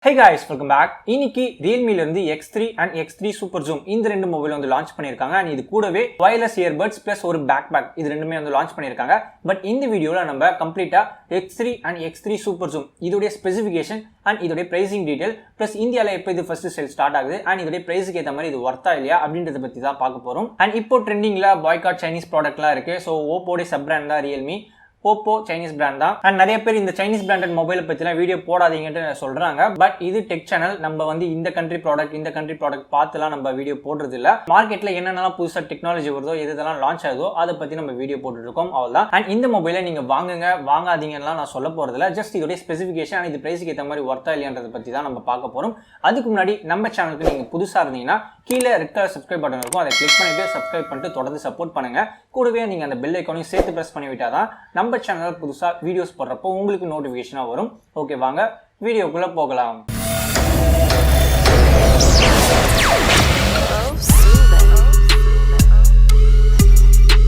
Hey guys, welcome back. இன்னைக்கு Realme ல இருந்து X3 and X3 Super Zoom இந்த ரெண்டு மொபைல் வந்து லான்ச் பண்ணிருக்காங்க. and இது கூடவே wireless earbuds plus ஒரு பேக் இது ரெண்டுமே வந்து லான்ச் பண்ணிருக்காங்க. பட் இந்த வீடியோல நம்ம கம்ப்ளீட்டா X3 and X3 Super Zoom இதோட ஸ்பெசிஃபிகேஷன் and இதோட pricing detail plus இந்தியால எப்போ இது ஃபர்ஸ்ட் சேல் ஸ்டார்ட் ஆகுது and இதோட பிரைஸ்க்கு ஏத்த மாதிரி இது வர்த்தா இல்லையா அப்படின்றத பத்தி தான் பார்க்க போறோம். and இப்போ ட்ரெண்டிங்ல பாய்காட் சைனீஸ் ப்ராடக்ட்லாம் இருக்கு. சோ ஓப்போட சப் பிராண்ட் தான் Realme. Oppo Chinese brand தான். and நிறைய பேர் இந்த Chinese branded மொபைலை பத்திலாம் வீடியோ போடாதீங்கன்னு சொல்றாங்க. பட் இது டெக் சேனல், நம்ம வந்து இந்த கண்ட்ரி ப்ராடக்ட் பார்த்துலாம் நம்ம வீடியோ போடுறது இல்ல. மார்க்கெட்ல என்னென்னலாம் புதுசா டெக்னாலஜி வருதோ எதெல்லாம் லான்ச் ஆகுதோ அதை பத்தி நம்ம வீடியோ போட்டுட்டு இருக்கோம். அவ்வளவுதான். அண்ட் இந்த மொபைலை நீங்க வாங்காதீங்கன்னா நான் சொல்ல போறது இல்ல. ஜஸ்ட் இதோட ஸ்பெசிஃபிகேஷன் அண்ட் இது பிரைஸ்க்கு ஏற்ற மாதிரி ஒர்த்தா இல்லையன்றதை பத்தி தான் நம்ம பார்க்க போறோம். அதுக்கு முன்னாடி நம்ம சேனலுக்கு நீங்க புதுசா இருந்தீங்கன்னா கீழே ரெட் கலர் சப்ஸ்கிரைப் பட்டன் இருக்கும், அதை கிளிக் பண்ணிட்டு சப்ஸ்கிரைப் பண்ணிட்டு தொடர்ந்து சப்போர்ட் பண்ணுங்க. கூடவே நீங்க அந்த பெல் ஐக்கானையும் சேர்த்து பிரஸ் பண்ணி விட்டாதான் நம்ம சேனல் புதுசா வீடியோஸ் போடுறப்போ உங்களுக்கு நோட்டிபிகேஷனா வரும். ஓகே, வாங்க வீடியோக்குள்ள போகலாம்.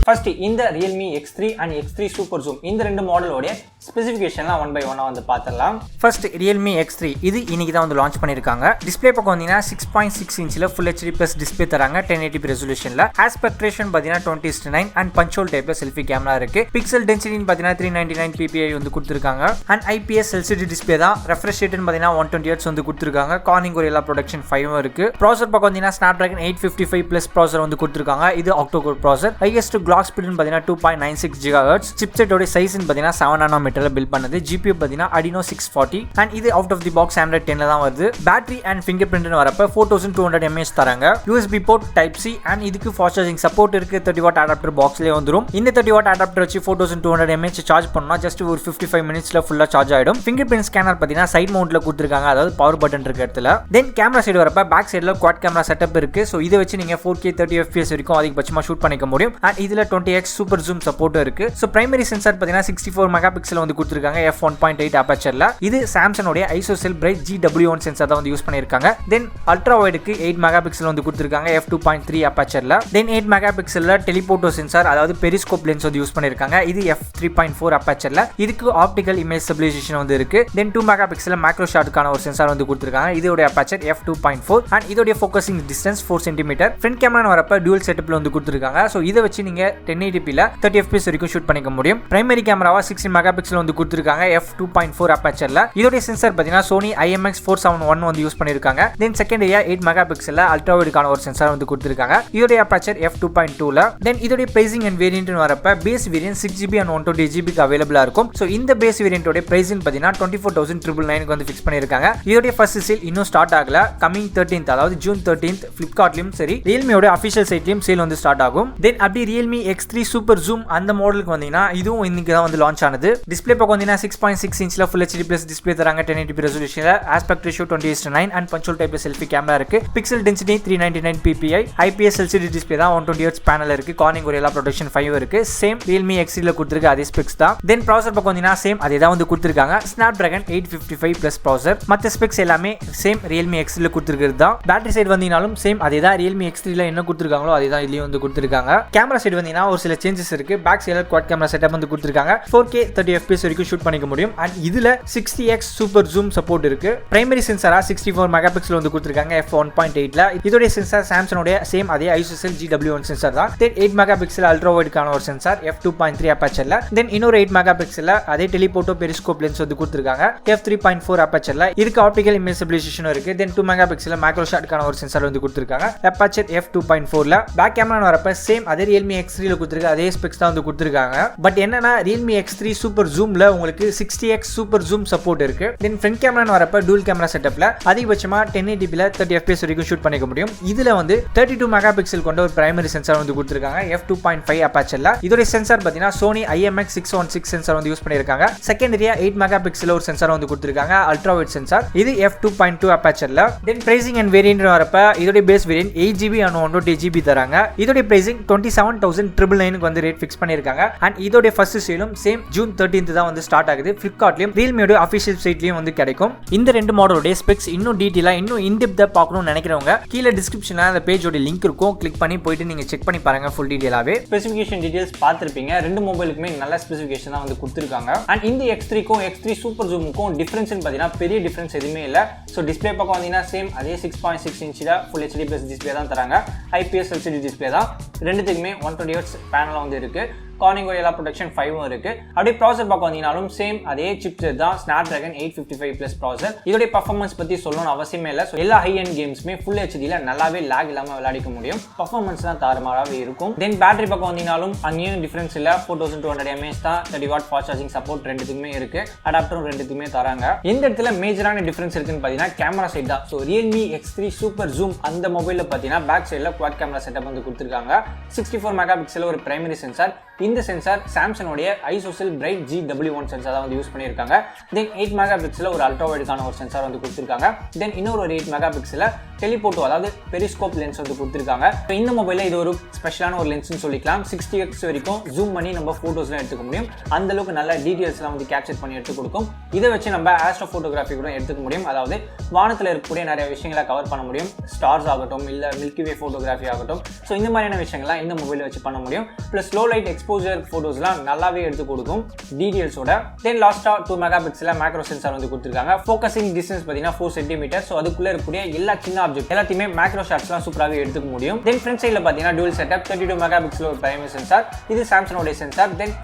ஃபர்ஸ்ட் இந்த Realme X3 and X3 Super Zoom இந்த ரெண்டு மாடலோட ஸ்பெசிஃபிகேஷன்லாம் ஒன் பை ஒன்னா வந்து பார்த்துடலாம். ஃபர்ஸ்ட் Realme X3 இது இன்னைக்கு தான் வந்து லான்ச் பண்ணிருக்காங்க. டிஸ்பிளே பக்கம் வந்தீங்கன்னா 6.6 இன்ச்சில் ஃபுல் HD பிளஸ் டிஸ்பிளே தராங்க 1080p ரெசல்யூஷன்ல. ஆஸ்பெக்ட் ரேஷன் பார்த்தீங்கன்னா 20:9 அண்ட் பஞ்சுவல் டைப்ல செல்ஃபி கேமரா இருக்கு. பிக்சல் டென்சிட்டின்னு பார்த்தீங்கன்னா 399 ppi வந்து கொடுத்துருக்காங்க. அண்ட் IPS LCD டிஸ்பிளே தான். ரெஃப்ரெஷ் ரேட்னு பார்த்தீங்கன்னா 120 Hz வந்து கொடுத்துருக்காங்க. கார்னிங் Gorilla ப்ரொடக்ஷன் 5 இருக்கு. ப்ராசஸர் பக்கம் வந்தீங்கன்னா Snapdragon 855 பிளஸ் ப்ராசஸர் வந்து கொடுத்துருக்காங்க. இது octa-core ப்ராசஸர். ஹையஸ்ட் கிளாக் ஸ்பீடுன்னு பார்த்தீங்கன்னா 2.96 GHz. சிப்செட்டோட சைஸ்ன்னு பார்த்தீங்கன்னா 7 nanometerல பில்ட் பண்ணது. GPU பார்த்தீங்கன்னா Adreno 640 அண்ட் இது out of the box Android 10ல தான் வருது. பேட்டரி அண்ட் ஃபிங்கர் பிரிண்ட்னு வரப்ப 4200 mAh தராங்க. USB port type C and இதுக்கு ஃபாஸ்ட் சார்ஜிங் சப்போர்ட் இருக்கு. 30W அடாப்டர் பாக்ஸ்லயே வந்துரும். இந்த 30W அடாப்டர் வச்சு 4200 mAh சார்ஜ் பண்ணா ஜஸ்ட் ஒரு 55 மினிட்ஸ்ல ஃபுல்லா சார்ஜ் ஆயிடும். ஃபிங்கர் பிரிண்ட் ஸ்கேனர் பார்த்தீங்கன்னா சைட் மவுண்ட்ல கொடுத்துருக்காங்க, அதாவது பவர் பட்டன் இருக்க இடத்துல. தென் கேமரா சைடு வரப்ப பேக் சைடுல குவாட் கேமரா செட்டப் இருக்கு. சோ இதை வச்சு நீங்க 4K 30 FPS வரைக்கும் அதிகபட்சமா ஷூட் பண்ணிக்க முடியும். அண்ட் இதுல 20x சூப்பர் ஜூம் சப்போர்ட் இருக்கு. சோ பிரைமரி சென்சார் பார்த்தீங்கன்னா 64 மெகாபிக்சல் வந்து கொடுத்துருக்காங்க f1.8 apertureல. இது சாம்சங்கோட ஐசோசெல் பிரைட் GW1 சென்சார் தான் வந்து யூஸ் பண்ணிருக்காங்க. தென் அல்ட்ரா வைடுக்கு 8 மெகாபிக்சல் வந்து கொடுத்துருக்காங்க f2.3 apertureல. தென் 8 மெகாபிக்சல்ல டெலிபோட்டோ சென்சார், அதாவது பெரிஸ்கோப் லென்ஸ் வந்து யூஸ் பண்ணிருக்காங்க. இது f3.4 apertureல. இதுக்கு ஆப்டிகல் இமேஜ் ஸ்டெபிலைசேஷன் வந்து இருக்கு. தென் 2 மெகாபிக்சல்ல மேக்ரோ ஷாட்டுக்கான ஒரு சென்சார் வந்து கொடுத்துருக்காங்க. இதோட aperture f2.4 அண்ட் இதோட focusing distance 4 cm. Front camera வரப்ப டூயல் செட்டப்ல வந்து கொடுத்துருக்காங்க. சோ இதை வச்சு நீங்க 1080p ல 30 fps வரைக்கும் ஷூட் பண்ணிக்க முடியும். பிரைமரி கேமராவா 16 மெகாபிக்சல் வந்து கொடுத்துருக்காங்க f2.4 apertureல. இதோட சென்சார் பார்த்தீங்கன்னா Sony IMX471 வந்து யூஸ் பண்ணிருக்காங்க. தென் செகண்டரியா 8 மெகாபிக்சல்ல அல்ட்ரா வைடுக்கான ஒரு சென்சார் வந்து கொடுத்துருக்காங்க. இதோட aperture f2.2ல. தென் இதோட பிரைசிங் அண்ட் வேரியன்ட்னு வரப்ப base variant 6GB and 128GB க்கு அவைலபிளா இருக்கும். சோ இந்த பேஸ் வேரியன்ட்டோட பிரைசிங் பார்த்தீங்கன்னா 24,999 க்கு வந்து ஃபிக்ஸ் பண்ணிருக்காங்க. இதோட ஃபர்ஸ்ட் சேல் இன்னும் ஸ்டார்ட் ஆகல. கமிங் 13th அதாவது ஜூன் 13th Flipkartலயும் சரி Realmeயோட அபிஷியல் சைட்லயும் சேல் வந்து ஸ்டார்ட் ஆகும். தென் அப்படி Realme X3 Super Zoom அந்த மாடலுக்கு வந்தீங்கன்னா இதுவும் இன்னைக்கு தான் வந்து லான்ச் ஆனது. டிஸ்பிளே பக்கம் வந்தீங்கன்னா 6.6 இன்ச்ல ஃபுல் HD பிளஸ் டிஸ்பிளே தராங்க 1080p ரெசல்யூஷன்ல. ஆஸ்பெக்ட் ரேஷியோ 20:9 அண்ட் பஞ்சுவல் டைப்ல செல்ஃபி கேமரா இருக்கு. Pixel density 399 ppi. IPS LCD display தான் 120 Hz பேனல் இருக்கு. கார்னிங் Gorilla ப்ரொடக்ஷன் 5 இருக்கு. சேம் Realme X3 ல கொடுத்திருக்க அதே ஸ்பெக்ஸ் தான். தென் ப்ராசஸர் பக்கம் வந்தீங்கன்னா சேம் அதே தான் வந்து கொடுத்திருக்காங்க. Snapdragon 855 plus processor. மத்த ஸ்பெக்ஸ் எல்லாமே சேம் Realme X3 ல கொடுத்திருக்கிறது தான். பேட்டரி சைடு வந்தீங்கனாலும் சேம் அதே தான். Realme X3 ல என்ன கொடுத்திருக்காங்களோ அதே தான் இதுலயும் வந்து கொடுத்திருக்காங்க. கேமரா சைடு வந்தீங்கன்னா ஒரு சில சேஞ்சஸ் இருக்கு. பேக் சைடுல குவாட் கேமரா செட்டப் வந்து கொடுத்திருக்காங்க. 4K 30 fps வரைக்கும் ஷூட் பண்ணிக்க முடியும். அண்ட் இதுல 60x சூப்பர் ஜூம் சப்போர்ட் இருக்கு. பிரைமரி சென்சாரா 64 மெகாபிக்சல் வந்து கொடுத்திருக்காங்க f1.8ல. இதோட சென்சார் சாம்சங்கோட சேம் அதே ஐசோசெல் GW1 சென்சார் தான். தென் 8 மெகாபிக்சல் அல்ட்ரா வைடுக்கான ஒரு சென்சார் f2.3 apertureல. தென் இன்னொரு 8 மெகாபிக்சல்ல அதே டெலிபோட்டோ பெரிஸ்கோப் லென்ஸ் வந்து கொடுத்திருக்காங்க f3.4 apertureல. இதுக்கு ஆப்டிகல் இமேஜ் ஸ்டெபிலைசேஷன் இருக்கு. தென் 2 மெகாபிக்சல்ல மேக்ரோ ஷாட்டுக்கான ஒரு சென்சார் வந்து கொடுத்திருக்காங்க. aperture f2.4ல. பேக் கேமரா வரப்ப சேம் அதே Realme X3 ல கொடுத்திருக்க அதே ஸ்பெக்ஸ் தான் வந்து கொடுத்திருக்காங்க. பட் என்னன்னா Realme X3 Super Zoomல உங்களுக்கு 60x சூப்பர் ஜூம் சப்போர்ட் இருக்கு. தென் ஃப்ரண்ட் கேமரான்னு வரப்ப டூல் கேமரா செட்டப்ல அதிகபட்சமா 1080p ல 30 fps வரைக்கும் ஷூட் பண்ணிக்க முடியும். இதுல வந்து 32 மெகாபிக்சல் கொண்ட ஒரு பிரைமரி சென்சார் வந்து கொடுத்திருக்காங்க f2.5 apertureல. இதோட சென்சார் பார்த்தீங்கன்னா Sony IMX616 சென்சார் வந்து யூஸ் பண்ணிருக்காங்க. செகண்டரியா 8 மெகாபிக்சல் ஒரு சென்சார் வந்து கொடுத்திருக்காங்க, அல்ட்ரா வைட் சென்சார். இது f2.2 apertureல. தென் பிரைசிங் அண்ட் வேரியன்ட் வரப்ப இதோட base variant 8GB and 128GB தராங்க. இதோட பிரைசிங் 27,999 க்கு வந்து ரேட் ஃபிக்ஸ் பண்ணிருக்காங்க. அண்ட் இதோட ஃபர்ஸ்ட் சேலும் சேம் ஜூன் 13 இருந்து தான் வந்து ஸ்டார்ட் ஆகுது. ஃபிளிப்கார்ட்லயும் ரியல்மியோட அஃபிஷியல் சைட்லயும் வந்து கிடைக்கும். இந்த ரெண்டு மாடலோட ஸ்பெக்ஸ் இன்னும் டீடைலா இன்னும் இன்டெப்தா பார்க்கணும்னு நினைக்கிறவங்க கீழே டிஸ்கிரிப்ஷன்ல அந்த பேஜோட லிங்க் இருக்கும், கிளிக் பண்ணி போயிட்டு நீங்க செக் பண்ணி பாருங்க ஃபுல் டீடைலாவே. ஸ்பெசிஃபிகேஷன் டீடைல்ஸ் பார்த்திருப்பீங்க. ரெண்டு மொபைலுக்குமே நல்ல ஸ்பெசிஃபிகேஷன் தான் வந்து கொடுத்திருக்காங்க. அண்ட் இந்த X3க்கும் X3 சூப்பர் ஜூமுக்கும் டிஃபரன்ஸ் பார்த்தீங்கன்னா பெரிய டிஃபரன்ஸ் எதுவுமே இல்லை. ஸோ டிஸ்பிளே பக்கம் வந்தீங்கன்னா சேம் அதே 6.6 இன்ச்சில் ஃபுல் HD ப்ளஸ் டிஸ்பிளே தான் தராங்க. IPS LCD டிஸ்பிளே தான். ரெண்டுத்துக்குமே 120 Hz பேனல் வந்து இருக்கு. கார்னிங் கோரில்லா ப்ரொடெக்ஷன் 5 இருக்கு. அப்படியே ப்ராசஸர் பார்க்க வந்தீங்கனாலும் சேம் அதே சிப்செட் தான், Snapdragon 855 Plus ப்ராசஸர். இதோட பர்ஃபார்மன்ஸ் பத்தி சொல்லணும்னு அவசியமே இல்லை. ஸோ எல்லா ஹை எண்ட் கேம்ஸுமே ஃபுல் HDல நல்லாவே லேக் இல்லாமல் விளையாடிக்க முடியும். பர்ஃபார்மன்ஸ் தான் தாறுமாறாவே இருக்கும். தென் பேட்டரி பக்கம் வந்தீங்கனாலும் அங்கேயும் டிஃபரன்ஸ் இல்லை. 4200 mAh தான். 30 வாட் ஃபாஸ்ட் சார்ஜிங் சப்போர்ட் ரெண்டுத்துக்குமே இருக்கு. அடாப்டரும் ரெண்டுத்துக்குமே தராங்க. இந்த இடத்துல மேஜரான டிஃபரன்ஸ் இருக்குன்னு பார்த்தீங்கன்னா கேமரா சைட் தான். So Realme X3 super zoom அந்த மொபைலில் பார்த்தீங்கன்னா பேக் சைடில் குவாட் கேமரா செட்டப் வந்து கொடுத்துருக்காங்க. 64 மெகா பிக்சல் ஒரு பிரைமரி சென்சார். இந்த சென்சார் சாம்சங்கோடைய ஐசோசெல் பிரைட் GW1 சென்சார் தான் வந்து யூஸ் பண்ணியிருக்காங்க. தென் 8 மெகா பிக்சல் ஒரு அல்ட்ரா வைடுக்கான ஒரு சென்சார் வந்து கொடுத்துருக்காங்க. தென் இன்னொரு ஒரு 8 மெகா பிக்சல் டெலிபோட்டோ அதாவது பெரிஸ்கோப் லென்ஸ் வந்து கொடுத்துருக்காங்க. இந்த மொபைலில் இது ஒரு ஸ்பெஷலான ஒரு லென்ஸ்னு சொல்லிக்கலாம். 60x வரைக்கும் ஜூம் பண்ணி நம்ம ஃபோட்டோஸ்லாம் எடுத்துக்க முடியும். அந்த அளவுக்கு நல்ல டீட்டெயில்ஸ்லாம் வந்து கேப்சர் பண்ணி எடுத்து கொடுக்கும். இதை வச்சு நம்ம ஆஸ்ட்ரோ ஃபோட்டோகிராஃபி கூட எடுத்துக்க முடியும். அதாவது வானத்தில் இருக்கக்கூடிய நிறைய விஷயங்களை கவர் பண்ண முடியும். ஸ்டார்ஸ் ஆகட்டும், இல்லை மில்கி வே ஃபோட்டோகிராஃபி ஆகட்டும். ஸோ இந்த மாதிரியான விஷயங்கள்லாம் இந்த மொபைலை வச்சு பண்ண முடியும். ப்ளஸ் லோ லைட் எக்ஸ்போஜர் ஃபோட்டோஸ்லாம் நல்லாவே எடுத்து கொடுக்கும் டீடைல்ஸோட. தென் லாஸ்ட்டாக 2 மெகா பிக்சலில் மேக்ரோ சென்சார் வந்து கொடுத்துருக்காங்க. ஃபோக்கஸிங் டிஸ்டன்ஸ் பார்த்தீங்கன்னா 4 சென்டிமீட்டர். ஸோ அதுக்குள்ளே இருக்கக்கூடிய எல்லா சின்ன ஆப்ஜெக்ட் எல்லாத்தையுமே மேக்ரோ ஷாட்ஸ்லாம் சூப்பராகவே எடுத்துக்க முடியும். தென் ஃப்ரண்ட் சைடில் பார்த்தீங்கன்னா டூல் செட்டப் 32 மெகா பிக்சல் ஒரு பிரைமரி சென்சார். இது சாம்சங்கோடைய சென்சார். தென்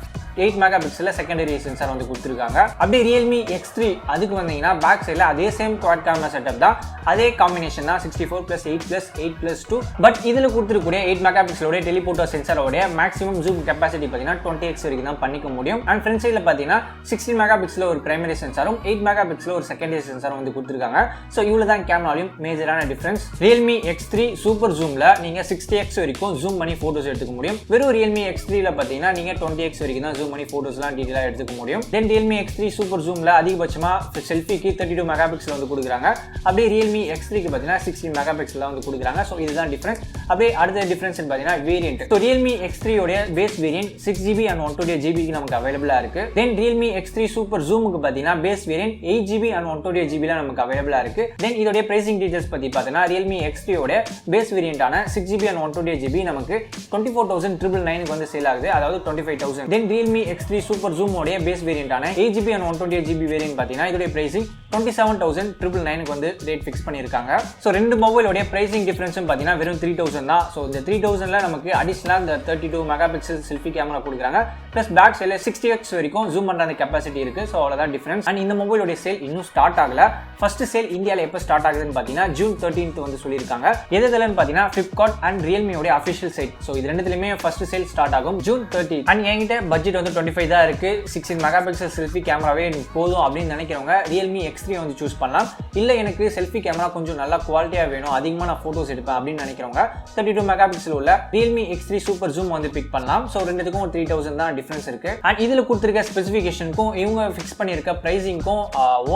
8 மெகா பிக்சலில் செகண்டரி சென்சார் வந்து கொடுத்துருக்காங்க. அப்படியே Realme X3 அதுக்கு வந்தீங்கன்னா பேக் சைடில் அதே சேம் குவாட் கேமரா செட்டப் தான். அதே காம்பினேஷன் தான் 64+8+8+2. பட் இதில் கொடுத்துருக்கூடிய 8 மெகா பிக்சலோட டெலிபோட்டோ சென்சாரோட மேக்ஸிமம் ஜூம் கெப்பாசிட்டி பார்த்தீங்கன்னா 20x வரைக்கும் தான் பண்ணிக்க முடியும். அண்ட் ஃப்ரண்ட் சைடில் பார்த்தீங்கன்னா 16 மெகா பிக்சல் ஒரு பிரைமரி சென்சாரும் 8 மெகா பிக்சல் ஒரு செகண்டரி சென்சாரும் வந்து கொடுத்துருக்காங்க. ஸோ இவ்வளோ தான் கேமராலையும் மேஜரான டிஃபரன்ஸ். Realme X3 சூப்பர் ஜூமில் நீங்கள் 60x வரைக்கும் ஜூம் பண்ணி ஃபோட்டோஸ் எடுத்துக்க முடியும். வெறும் Realme X3ல பார்த்தீங்கன்னா நீங்கள் 20x வரைக்கும் தான் ஜூம் பண்ணி ஃபோட்டோஸ்லாம் டீடைலாக எடுத்துக்க முடியும். தென் Realme X3 சூப்பர் ஜூமில் அதிகபட்சமாக செல்ஃபிக்கு 32 மெகா பிக்சல் வந்து கொடுக்குறாங்க. அப்படியே Realme X3க்கு பார்த்தீங்கன்னா 16 மெகா பிக்சல் வந்து கொடுக்குறாங்க. ஸோ இதுதான் டிஃபரன்ஸ். அப்படியே அடுத்த டிஃபரன்ஸ் பார்த்தீங்கன்னா வேரியன்ட். ஸோ Realme X3 உடைய base variant 6GB and 128GB நமக்கு அவைலபிளாக இருக்கு. தென் Realme X3 சூப்பர் ஜூமுக்கு பார்த்தீங்கன்னா base variant 8GB and 128GB நமக்கு அவைலபிளாக இருக்கு. தென் இதோடைய பிரைசிங் டீடைல்ஸ் பற்றி பார்த்தீங்கன்னா Realme X3 உடைய பேஸ் வேரியன்டான 6GB and 128GB நமக்கு 24,999 வந்து சேல் ஆகுது. அதாவது 25,000. Then Realme X3 super zoom உடைய பேஸ் வேரியன்டான 8GB and 128GB வேரியன்ட் பார்த்தீங்கன்னா இதோடைய பிரைசிங் 27,999 வந்து ரேட் ஃபிக்ஸ் பண்ணியிருக்காங்க. ஸோ ரெண்டு மொபைலோடைய பிரைசிங் டிஃபரன்ஸும் பார்த்தீங்கன்னா வெறும் 3,000 தான். ஸோ இந்த 3,000ல நமக்கு அடிஷனலாக இந்த 32 மெகா பிக்சல் செல்ஃபி கேமரா கொடுக்குறாங்க. ப்ளஸ் பேக் சைடில் 60x வரைக்கும் ஜூம் பண்ணுற அந்த கெப்பாசிட்டி இருக்கு. ஸோ அவ்வளோதான் டிஃபரன்ஸ். அண்ட் இந்த மொபைலோடைய சேல் இன்னும் ஸ்டார்ட் ஆகல. ஃபர்ஸ்ட் சேல் இந்தியாவில் எப்போ ஸ்டார்ட் ஆகுதுன்னு பார்த்தீங்கன்னா June 13th வந்து சொல்லியிருக்காங்க. எதுலன்னு பார்த்தீங்கன்னா Flipkart அண்ட் Realmeயோட அஃபிஷியல் சைட். ஸோ இது ரெண்டுத்துலையுமே ஃபர்ஸ்ட் சேல் ஸ்டார்ட் ஆகும் June 13th. அண்ட் என்கிட்ட பட்ஜெட் வந்து 25 தான் இருக்கு. 16 மெகா பிக்சல் செல்ஃபி கேமராவே எனக்கு போதும் அப்படின்னு நினைக்கிறவங்க Realme X3 வந்து சூஸ் பண்ணலாம். இல்லை எனக்கு செல்ஃபி கேமரா கொஞ்சம் நல்லா குவாலிட்டியாக வேணும், அதிகமாக நான் ஃபோட்டோஸ் எடுப்பேன் அப்படின்னு நினைக்கிறவங்க 32 மெகா பிக்சல் உள்ள Realme X3 சூப்பர் ஜூம் வந்து பிக் பண்ணலாம். ஸோ ரெண்டுத்துக்கும் ஒரு 3,000 தான் டிஃபரன்ஸ் இருக்கு. அண்ட் இதில் கொடுத்துருக்க ஸ்பெசிஃபிகேஷனுக்கும் இவங்க ஃபிக்ஸ் பண்ணியிருக்க ப்ரைஸிங்க்கும்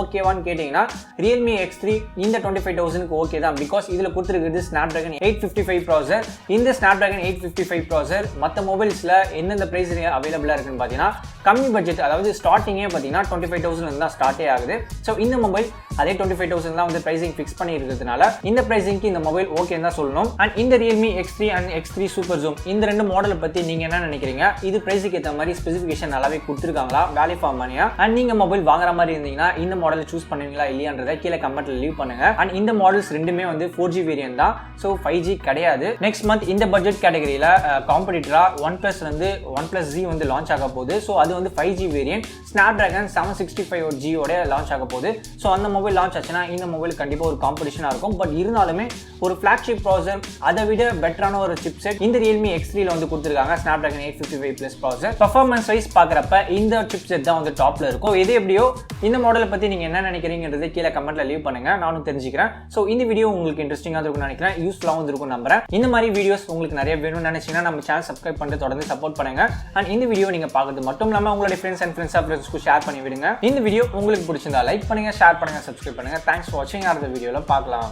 ஓகேவான்னு கேட்டிங்கன்னா Realme X3 இந்த 25,000க்கு ஓகே தான். பிகாஸ் இதில் கொடுத்துருக்கிறது Snapdragon 855 ப்ராசஸர். இந்த Snapdragon 855 ப்ராசஸர் மற்ற மொபைல்ஸில் எந்தெந்த ப்ரைஸ் அவைலபிளாக இருக்குன்னு பார்த்தீங்கன்னா கம்மி பட்ஜெட், அதாவது ஸ்டார்டிங்கே பார்த்தீங்கன்னா 25,000 தான் ஸ்டார்ட்டே ஆகுது. ஸோ இந்த மொபைல் அதே 25,000 தான் வந்து பிரைசிங் ஃபிக்ஸ் பண்ணி இருக்கிறதுனால இந்த பிரைசிங்க்கு இந்த மொபைல் ஓகேன்னு தான் சொல்லணும். அண்ட் இந்த Realme X3 and X3 super zoom இந்த ரெண்டு மாடலை பற்றி நீங்கள் என்ன நினைக்கிறீங்க? இது பிரைஸுக்கு ஏற்ற மாதிரி ஸ்பெசிஃபிகேஷன் நல்லாவே கொடுத்துருக்காங்களா, வேல்யூ ஃபார் மணியா? அண்ட் நீங்கள் மொபைல் வாங்குற மாதிரி இருந்தீங்கன்னா இந்த மாடலை சூஸ் பண்ணுவீங்களா இல்லையான்றதை கீழே கமெண்ட்ல லீவ் பண்ணுங்க. அண்ட் இந்த மாடல்ஸ் ரெண்டுமே வந்து 4G வேரியன்ட் தான். ஸோ 5G கிடையாது. நெக்ஸ்ட் மந்த் இந்த பட்ஜெட் கேட்டகரியில் காம்படிட்டரா OnePlus வந்து OnePlus Z வந்து லான்ச் ஆக போகுது. ஸோ அது வந்து 5G வேரியன்ட் Snapdragon 765G ஓட லான்ச் ஆக போகுது. ஸோ அந்த மொபைல் லான்ச் ஆச்சுன்னா இந்த மொபைல் கண்டிப்பாக ஒரு காம்படிஷனாக இருக்கும். பட் இருந்தாலுமே ஒரு ஃபிளாக்ஷிப் ப்ராசஸர், அதை விட பெட்டரான ஒரு சிப் செட் இந்த Realme X3ல வந்து கொடுத்துருக்காங்க. Snapdragon 855 Plus processor. Performance wise பார்க்குறப்ப இந்த சிப் செட் தான் வந்து டாப்ல இருக்கும். எது எப்படியோ இந்த மாடலை பற்றி நீங்கள் என்ன நினைக்கிறீங்கன்றதை கீழே கமெண்ட்ல லீவ் பண்ணுங்க, நானும் தெரிஞ்சுக்கிறேன். ஸோ இந்த வீடியோ உங்களுக்கு இன்ட்ரெஸ்டிங்காக இருக்கும்னு நினைக்கிறேன், யூஸ்ஃபுல்லாகவும் இருக்கும் நம்புறேன். இந்த மாதிரி வீடியோஸ் உங்களுக்கு நிறைய வேணும்னு நினைச்சீங்கன்னா நம்ம சேனல் சப்ஸ்கிரைப் பண்ணிட்டு தொடர்ந்து சப்போர்ட் பண்ணுங்க. அண்ட் இந்த வீடியோ நீங்க பார்க்கறது மட்டும் இல்லாமல் உங்களுடைய ஃப்ரெண்ட்ஸ் அண்ட் ஃப்ரெண்ட்ஸ்க்கு ஷேர் பண்ணி விடுங்க. இந்த வீடியோ உங்களுக்கு பிடிச்சிருந்தா லைக் பண்ணுங்க, ஷேர் பண்ணுங்க, சப்ஸ்கிரைப் பண்ணுங்க. தேங்க்ஸ் ஃபார் வாட்சிங். அடுத்த வீடியோவில் பார்க்கலாம்.